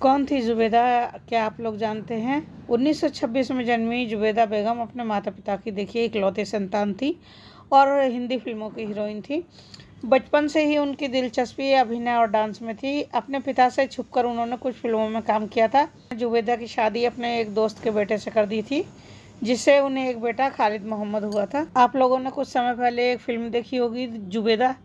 कौन थी जुबैदा, क्या आप लोग जानते हैं? 1926 में जन्मी जुबैदा बेगम अपने माता पिता की देखिए इकलौती संतान थी और हिंदी फिल्मों की हीरोइन थी। बचपन से ही उनकी दिलचस्पी अभिनय और डांस में थी। अपने पिता से छुपकर उन्होंने कुछ फिल्मों में काम किया था। जुबैदा की शादी अपने एक दोस्त के बेटे से कर दी थी, जिससे उन्हें एक बेटा खालिद मोहम्मद हुआ था। आप लोगों ने कुछ समय पहले एक फिल्म देखी होगी जुबैदा।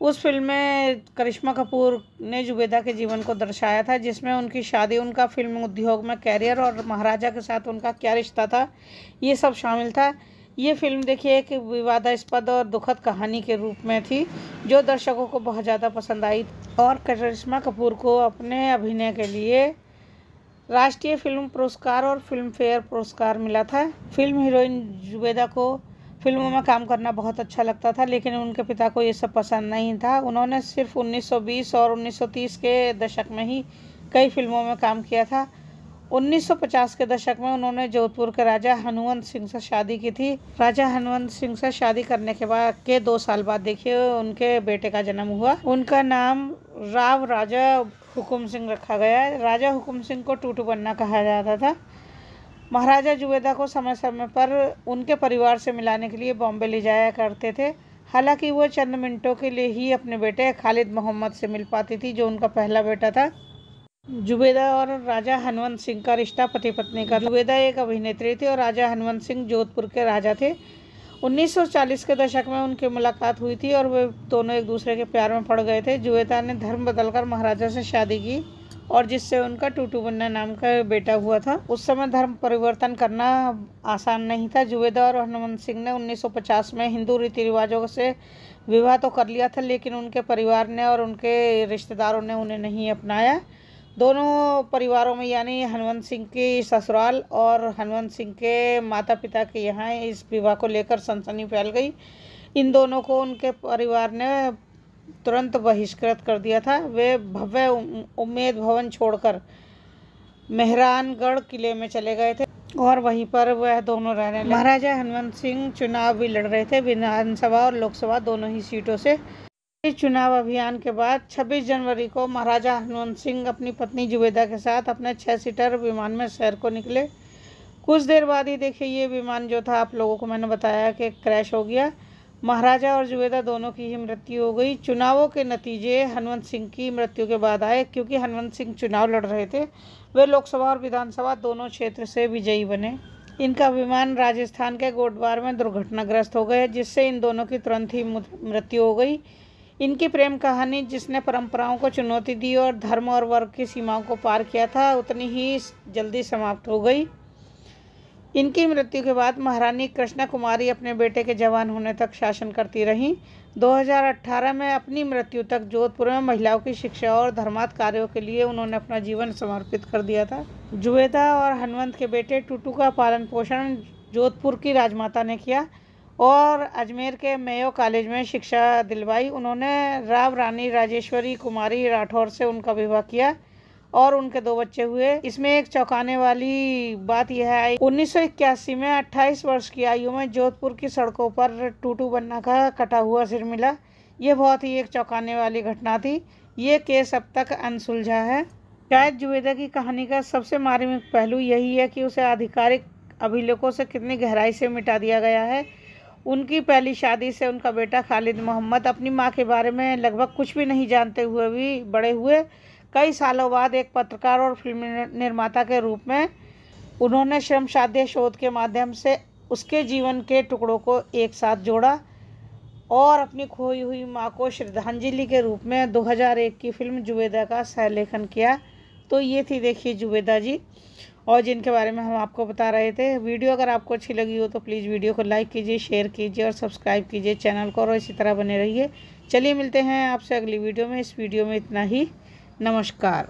उस फिल्म में करिश्मा कपूर ने जुबैदा के जीवन को दर्शाया था, जिसमें उनकी शादी, उनका फिल्म उद्योग में कैरियर और महाराजा के साथ उनका क्या रिश्ता था, ये सब शामिल था। ये फिल्म देखिए एक विवादास्पद और दुखद कहानी के रूप में थी, जो दर्शकों को बहुत ज़्यादा पसंद आई और करिश्मा कपूर को अपने अभिनय के लिए राष्ट्रीय फिल्म पुरस्कार और फिल्म फेयर पुरस्कार मिला था। फिल्म हीरोइन जुबैदा को फिल्मों में काम करना बहुत अच्छा लगता था, लेकिन उनके पिता को ये सब पसंद नहीं था। उन्होंने सिर्फ 1920 और 1930 के दशक में ही कई फिल्मों में काम किया था। 1950 के दशक में उन्होंने जोधपुर के राजा हनुमंत सिंह से शादी की थी। राजा हनुमंत सिंह से शादी करने के 2 साल बाद देखिए उनके बेटे का जन्म हुआ। उनका नाम राव राजा हुकुम सिंह रखा गया। राजा हुकुम सिंह को टूटू बन्ना कहा जाता था। महाराजा जुबैदा को समय समय पर उनके परिवार से मिलाने के लिए बॉम्बे ले जाया करते थे। हालांकि वो चंद मिनटों के लिए ही अपने बेटे खालिद मोहम्मद से मिल पाती थी, जो उनका पहला बेटा था। जुबैदा और राजा हनुमंत सिंह का रिश्ता पति पत्नी का। जुबैदा एक अभिनेत्री थी और राजा हनुमंत सिंह जोधपुर के राजा थे। 1940 के दशक में उनकी मुलाकात हुई थी और वे दोनों एक दूसरे के प्यार में पड़ गए थे। जुबैदा ने धर्म बदलकर महाराजा से शादी की और जिससे उनका टूटू बन्ना नाम का बेटा हुआ था। उस समय धर्म परिवर्तन करना आसान नहीं था। जुबैदा और हनुमंत सिंह ने 1950 में हिंदू रीति रिवाजों से विवाह तो कर लिया था, लेकिन उनके परिवार ने और उनके रिश्तेदारों ने उन्हें नहीं अपनाया। दोनों परिवारों में, यानी हनुमंत सिंह की ससुराल और हनुमंत सिंह के माता पिता के यहाँ, इस विवाह को लेकर सनसनी फैल गई। इन दोनों को उनके परिवार ने तुरंत बहिष्कृत कर दिया था। वे भव्य उम्मेद भवन छोड़कर मेहरानगढ़ किले में चले गए थे और वहीं पर वह दोनों रहने लगे। महाराजा हनुमंत सिंह चुनाव भी लड़ रहे थे, विधानसभा और लोकसभा दोनों ही सीटों से। इस चुनाव अभियान के बाद 26 जनवरी को महाराजा हनुमंत सिंह अपनी पत्नी जुबैदा के साथ अपने 6 सीटर विमान में शहर को निकले। कुछ देर बाद ही देखिए ये विमान जो था, आप लोगों को मैंने बताया कि क्रैश हो गया। महाराजा और जुबैदा दोनों की ही मृत्यु हो गई। चुनावों के नतीजे हनुमंत सिंह की मृत्यु के बाद आए, क्योंकि हनुमंत सिंह चुनाव लड़ रहे थे। वे लोकसभा और विधानसभा दोनों क्षेत्र से विजयी बने। इनका विमान राजस्थान के गोडवार में दुर्घटनाग्रस्त हो गए, जिससे इन दोनों की तुरंत ही मृत्यु हो गई। इनकी प्रेम कहानी, जिसने परंपराओं को चुनौती दी और धर्म और वर्ग की सीमाओं को पार किया था, उतनी ही जल्दी समाप्त हो गई। इनकी मृत्यु के बाद महारानी कृष्णा कुमारी अपने बेटे के जवान होने तक शासन करती रहीं। 2018 में अपनी मृत्यु तक जोधपुर में महिलाओं की शिक्षा और धर्मार्थ कार्यों के लिए उन्होंने अपना जीवन समर्पित कर दिया था। जुबैदा और हनुमंत के बेटे टूटू का पालन पोषण जोधपुर की राजमाता ने किया और अजमेर के मेयो कॉलेज में शिक्षा दिलवाई। उन्होंने राव रानी राजेश्वरी कुमारी राठौर से उनका विवाह किया और उनके 2 बच्चे हुए। इसमें एक चौंकाने वाली बात यह आई, 1981 में 28 वर्ष की आयु में जोधपुर की सड़कों पर टूटू बन्ना का कटा हुआ सिर मिला। यह बहुत ही एक चौंकाने वाली घटना थी। ये केस अब तक अनसुलझा है। शायद जुबैदा की कहानी का सबसे मार्मिक पहलू यही है कि उसे आधिकारिक अभिलेखों से कितनी गहराई से मिटा दिया गया है। उनकी पहली शादी से उनका बेटा खालिद मोहम्मद अपनी माँ के बारे में लगभग कुछ भी नहीं जानते हुए भी बड़े हुए। कई सालों बाद एक पत्रकार और फिल्म निर्माता के रूप में उन्होंने श्रमसाध्य शोध के माध्यम से उसके जीवन के टुकड़ों को एक साथ जोड़ा और अपनी खोई हुई मां को श्रद्धांजलि के रूप में 2001 की फिल्म जुबैदा का सहलेखन किया। तो ये थी देखिए जुबैदा जी, और जिनके बारे में हम आपको बता रहे थे। वीडियो अगर आपको अच्छी लगी हो तो प्लीज़ वीडियो को लाइक कीजिए, शेयर कीजिए और सब्सक्राइब कीजिए चैनल को, और इसी तरह बने रहिए। चलिए मिलते हैं आपसे अगली वीडियो में। इस वीडियो में इतना ही। नमस्कार।